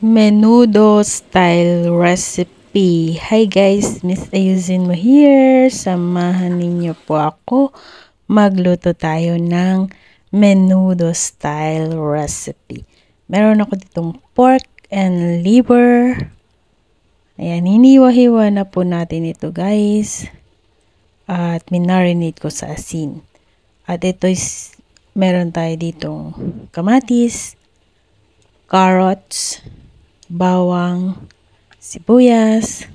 Menudo style recipe. Hi guys, Miss Ayusin mo here. Samahan ninyo po ako. Magluto tayo ng menudo style recipe. Meron ako ditong pork and liver. Ayan, hiniwa-hiwa na po natin ito guys. At minarinate ko sa asin. At ito is, meron tayo ditong kamatis, carrots, bawang, sibuyas,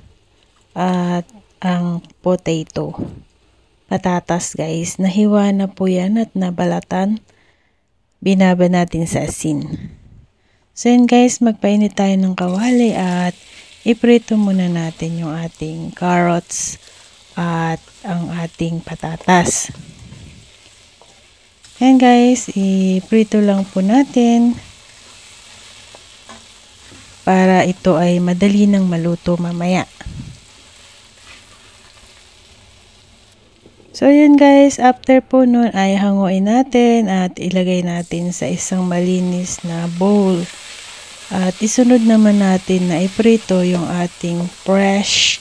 at ang potato. Patatas guys, nahiwa na po yan at nabalatan. Binaba natin sa asin. So yun guys, magpainit tayo ng kawali at iprito muna natin yung ating carrots at ang ating patatas. Ayan guys, iprito lang po natin para ito ay madali nang maluto mamaya. So yun guys, after po nun ay hanguin natin at ilagay natin sa isang malinis na bowl. At isunod naman natin na iprito yung ating fresh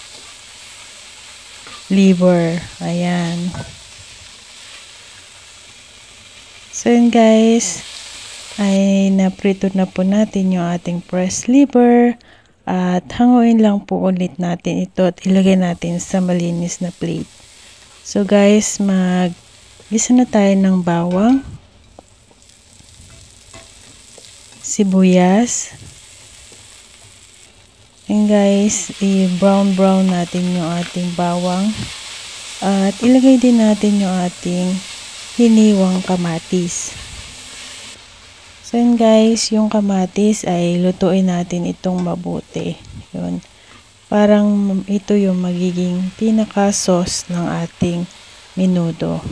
liver. Ayan. So yun guys, ay naprito na po natin yung ating fresh liver at hanguin lang po ulit natin ito at ilagay natin sa malinis na plate. So guys, mag-gisa na tayo ng bawang, sibuyas, and guys, i-brown natin yung ating bawang at ilagay din natin yung ating hiniwang kamatis. So yun guys, yung kamatis ay lutuin natin itong mabuti. Yun. Parang ito yung magiging pinaka-sauce ng ating menudo.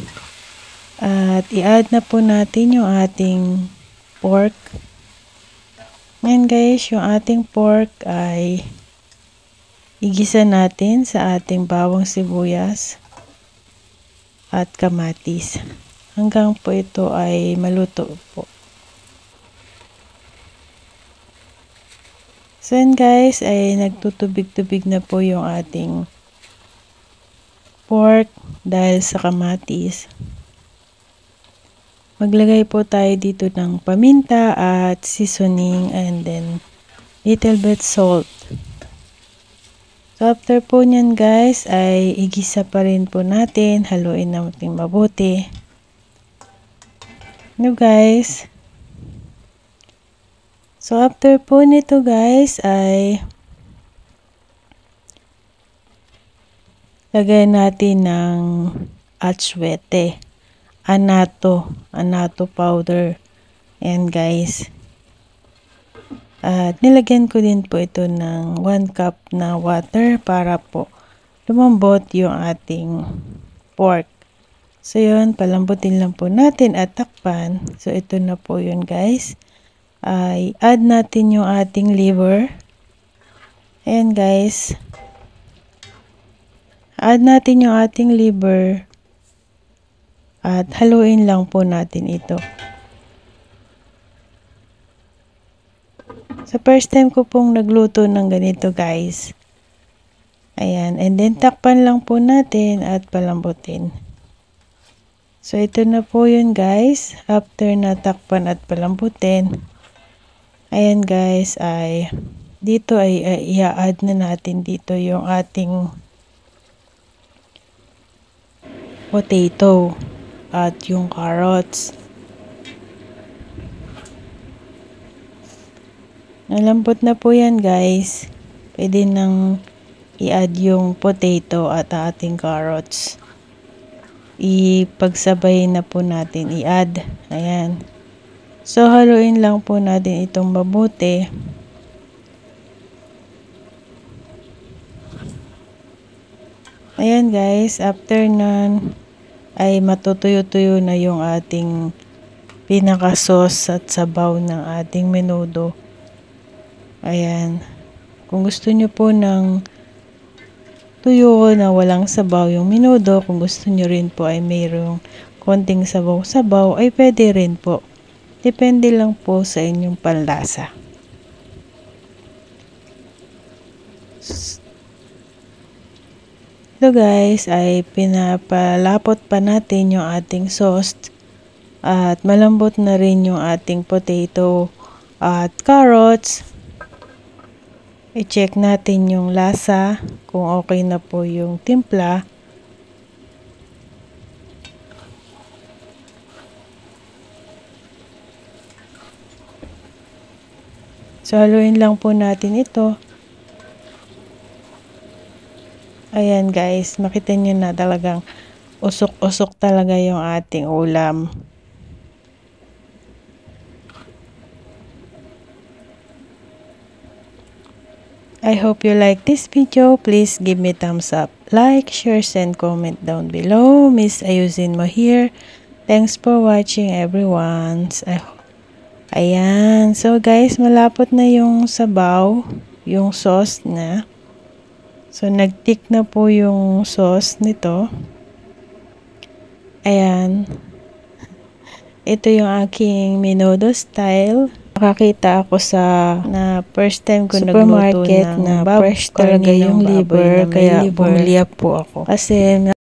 At i-add na po natin yung ating pork. Ngayon guys, yung ating pork ay igisa natin sa ating bawang sibuyas at kamatis. Hanggang po ito ay maluto po. So yun guys, ay nagtutubig-tubig na po yung ating pork dahil sa kamatis. Maglagay po tayo dito ng paminta at seasoning and then little bit salt. So after po nyan guys, ay igisa pa rin po natin, haluin natin mabuti. No guys. So after po nito guys ay lagay natin ng atsuete, anato powder. Ayan guys. At nilagyan ko din po ito ng 1 cup na water para po lumambot yung ating pork. So yun, palambutin lang po natin at takpan. So ito na po yun guys. Ay add natin yung ating liver. Ayan guys. Add natin yung ating liver. At haluin lang po natin ito. Sa first time ko pong nagluto ng ganito guys. Ayan. And then takpan lang po natin at palambutin. So ito na po yun guys. After natakpan at palambutin. Ayan guys, ay dito ay i-add na natin dito yung ating potato at yung carrots. Nalambot na po yan guys. Pwede nang i-add yung potato at ating carrots. Ipagsabay na po natin i-add. Ayan. So, haluin lang po natin itong mabuti. Ayan guys, after nun ay matutuyo-tuyo na yung ating pinaka-sauce at sabaw ng ating menudo. Ayan. Kung gusto nyo po ng tuyo na walang sabaw yung menudo, kung gusto nyo rin po ay mayroong konting sabaw-sabaw, ay pwede rin po. Depende lang po sa inyong panlasa. Ito guys ay pinapalapot pa natin yung ating sauce at malambot na rin yung ating potato at carrots. I-check natin yung lasa kung okay na po yung timpla. So, haluin lang po natin ito. Ayan guys, makita nyo na talagang usok-usok talaga yung ating ulam. I hope you like this video. Please give me thumbs up. Like, share, and comment down below. Miss Ayusin mo here. Thanks for watching everyone. Ayan. So guys, malapot na yung sabaw, yung sauce na. So nag-thick na po yung sauce nito. Ayan. Ito yung aking menudo style. Nakakita ako sa first time ko nagluto ng na fresh talaga yung liver, kaya bumili po ako. Kasi